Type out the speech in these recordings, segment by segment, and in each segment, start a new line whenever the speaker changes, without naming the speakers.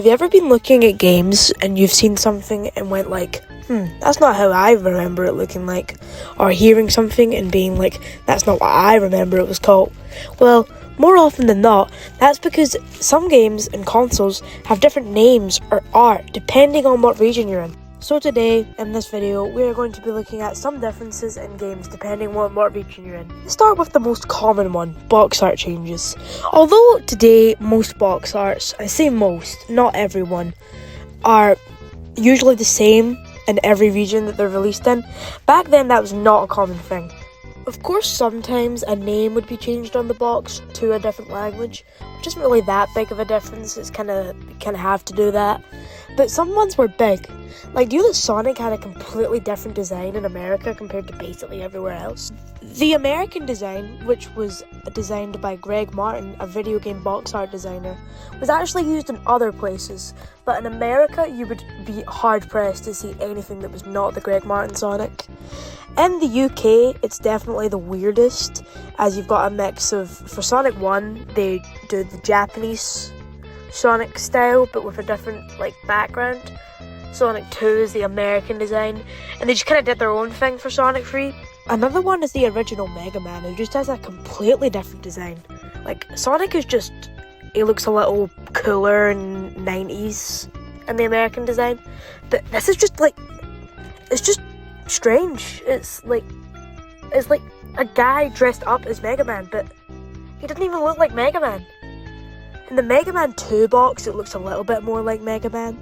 Have you ever been looking at games and you've seen something and went like, that's not how I remember it looking like, or hearing something and being like, that's not what I remember it was called? Well, more often than not, that's because some games and consoles have different names or art depending on what region you're in. So today, in this video, we are going to be looking at some differences in games depending on what region you're in. Let's start with the most common one, box art changes. Although today, most box arts, I say most, not everyone, are usually the same in every region that they're released in, back then that was not a common thing. Of course, sometimes a name would be changed on the box to a different language, which isn't really that big of a difference. It's kind of have to do that. But some ones were big. Like, do you know that Sonic had a completely different design in America compared to basically everywhere else? The American design, which was designed by Greg Martin, a video game box art designer, was actually used in other places. But in America, you would be hard-pressed to see anything that was not the Greg Martin Sonic. In the UK, it's definitely the weirdest, as you've got a mix of, for Sonic 1, they do the Japanese Sonic style, but with a different, background. Sonic 2 is the American design, and they just kind of did their own thing for Sonic 3. Another one is the original Mega Man, who just has a completely different design. Sonic is just, he looks a little cooler and 90s in the American design, but this is just, it's just strange. It's like a guy dressed up as Mega Man, but he doesn't even look like Mega Man. In the Mega Man 2 box, it looks a little bit more like Mega Man.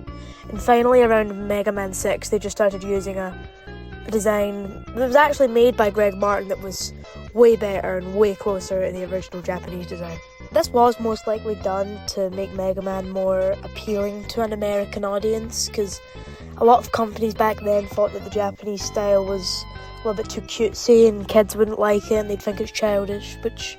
And finally, around Mega Man 6, they just started using a design that was actually made by Greg Martin that was way better and way closer to the original Japanese design. This was most likely done to make Mega Man more appealing to an American audience, because a lot of companies back then thought that the Japanese style was a little bit too cutesy and kids wouldn't like it and they'd think it's childish, which,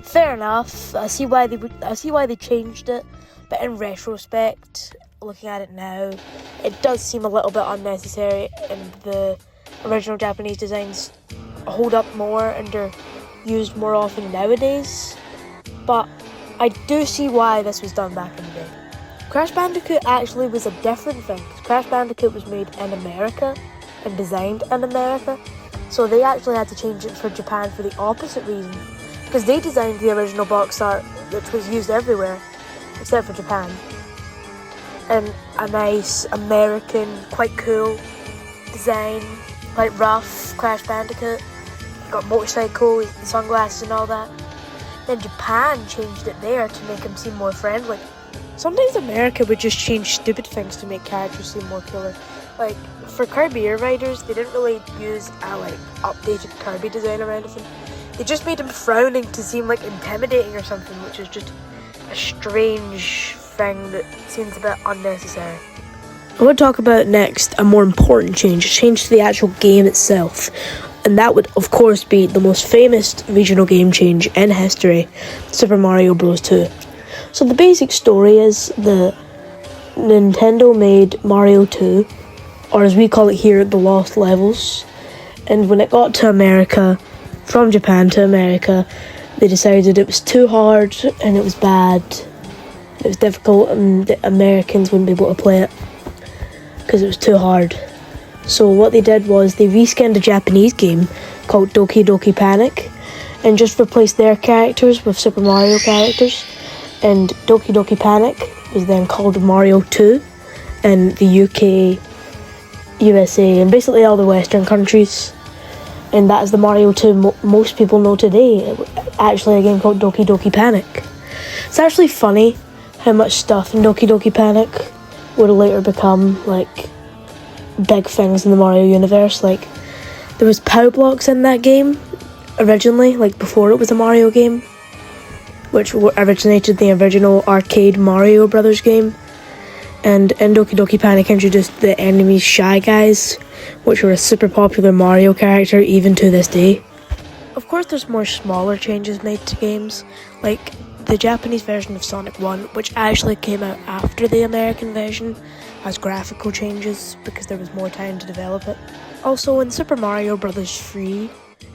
fair enough. I see why they changed it, but in retrospect, looking at it now, it does seem a little bit unnecessary, and the original Japanese designs hold up more and are used more often nowadays. But I do see why this was done back in the day. Crash Bandicoot actually was a different thing. Crash Bandicoot was made in America and designed in America, so they actually had to change it for Japan for the opposite reason, because they designed the original box art, which was used everywhere except for Japan, and a nice American, quite cool design, quite rough Crash Bandicoot. You got motorcycles, sunglasses and all that. Then Japan changed it there to make him seem more friendly. Sometimes America would just change stupid things to make characters seem more cooler. For Kirby Air Riders, they didn't really use a updated Kirby design or anything. They just made him frowning to seem intimidating or something, which is just a strange thing that seems a bit unnecessary. I want to talk about next a more important change, a change to the actual game itself. And that would, of course, be the most famous regional game change in history, Super Mario Bros. 2. So the basic story is the Nintendo made Mario 2, or as we call it here, the Lost Levels. And when it got to America, from Japan to America, they decided it was too hard and it was bad. It was difficult and the Americans wouldn't be able to play it because it was too hard. So what they did was they reskinned a Japanese game called Doki Doki Panic and just replaced their characters with Super Mario characters. And Doki Doki Panic was then called Mario 2 in the UK, USA, and basically all the Western countries. And that is the Mario 2 most people know today. Actually, a game called Doki Doki Panic. It's actually funny how much stuff in Doki Doki Panic would later become big things in the Mario universe. There was POW blocks in that game originally, before it was a Mario game, which originated the original arcade Mario Brothers game. And in Doki Doki Panic introduced the enemies Shy Guys, which were a super popular Mario character even to this day. Of course, there's more smaller changes made to games, like the Japanese version of Sonic 1, which actually came out after the American version, has graphical changes because there was more time to develop it. Also, in Super Mario Bros. 3,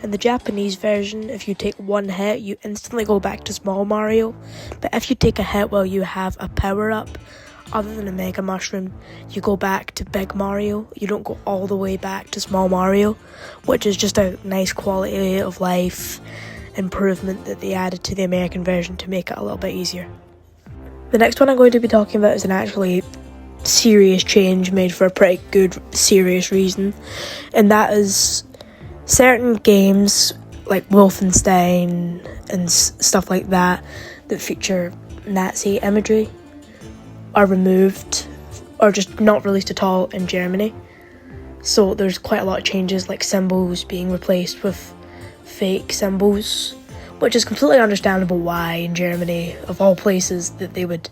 in the Japanese version, if you take one hit, you instantly go back to Small Mario, but if you take a hit while you have a power-up, other than a Mega Mushroom, you go back to Big Mario. You don't go all the way back to Small Mario, which is just a nice quality of life improvement that they added to the American version to make it a little bit easier. The next one I'm going to be talking about is an actually serious change made for a pretty good, serious reason, and that is certain games like Wolfenstein and stuff like that feature Nazi imagery are removed or just not released at all in Germany. So there's quite a lot of changes, like symbols being replaced with fake symbols, which is completely understandable why in Germany, of all places, that they would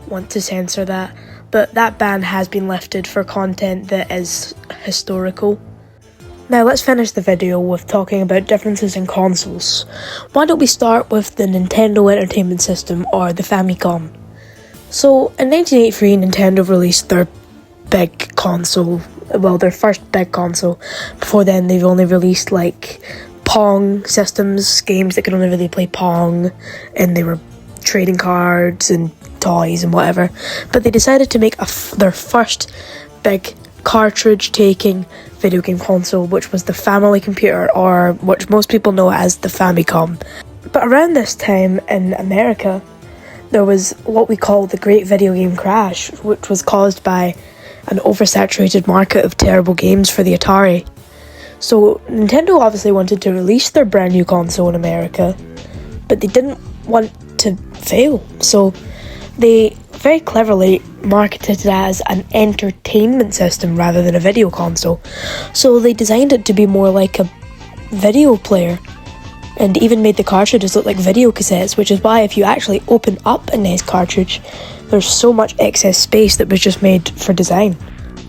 want to censor that. But that ban has been lifted for content that is historical. Now let's finish the video with talking about differences in consoles. Why don't we start with the Nintendo Entertainment System, or the Famicom. So in 1983, Nintendo released their big console, well, their first big console. Before then they've only released like Pong systems, games that could only really play Pong, and they were trading cards and toys and whatever. But they decided to make their first big cartridge-taking video game console, which was the Family Computer, or which most people know as the Famicom. But around this time in America, there was what we call the Great Video Game Crash, which was caused by an oversaturated market of terrible games for the Atari. So Nintendo obviously wanted to release their brand new console in America, but they didn't want to fail. So they very cleverly marketed it as an entertainment system rather than a video console. So they designed it to be more like a video player, and even made the cartridges look like video cassettes, which is why if you actually open up a NES cartridge, there's so much excess space that was just made for design.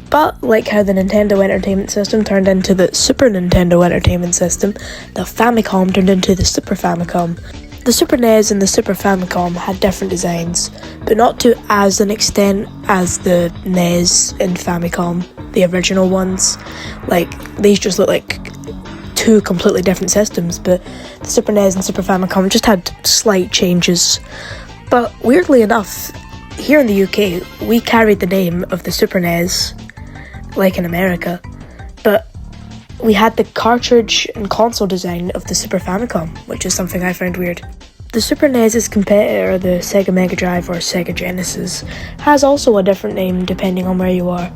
But like how the Nintendo Entertainment System turned into the Super Nintendo Entertainment System, the Famicom turned into the Super Famicom. The Super NES and the Super Famicom had different designs, but not to as an extent as the NES and Famicom, the original ones. Like, these just look like two completely different systems, but the Super NES and Super Famicom just had slight changes. But weirdly enough, here in the UK, we carried the name of the Super NES, like in America, but we had the cartridge and console design of the Super Famicom, which is something I found weird. The Super NES's competitor, the Sega Mega Drive or Sega Genesis, has also a different name depending on where you are.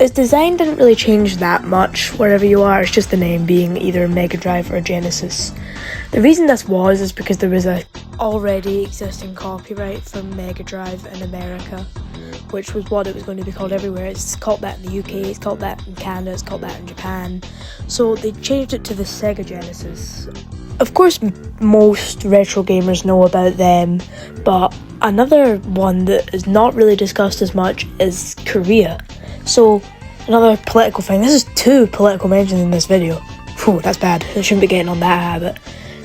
Its design didn't really change that much wherever you are, it's just the name being either Mega Drive or Genesis. The reason this was is because there was a already existing copyright for Mega Drive in America, which was what it was going to be called everywhere. It's called that in the UK, it's called that in Canada, it's called that in Japan. So they changed it to the Sega Genesis. Of course, most retro gamers know about them, but another one that is not really discussed as much is Korea. So, another political thing. This is 2 political mentions in this video. Phew, that's bad. I shouldn't be getting on that habit.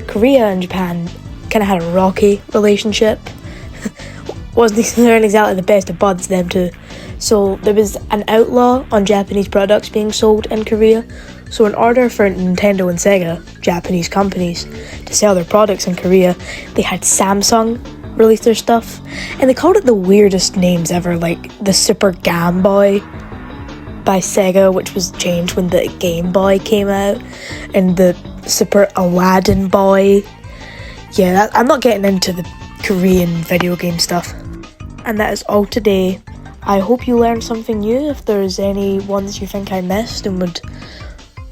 Korea and Japan kind of had a rocky relationship. Weren't exactly the best of buds, them two. So there was an outlaw on Japanese products being sold in Korea. So in order for Nintendo and Sega, Japanese companies, to sell their products in Korea, they had Samsung release their stuff. And they called it the weirdest names ever, like the Super Game Boy by Sega, which was changed when the Game Boy came out, and the Super Aladdin Boy. Yeah, I'm not getting into the Korean video game stuff. And that is all today. I hope you learned something new. If there's any ones you think I missed and would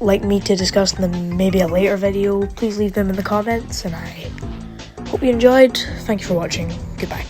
like me to discuss in maybe a later video, please leave them in the comments, and I hope you enjoyed. Thank you for watching. Goodbye.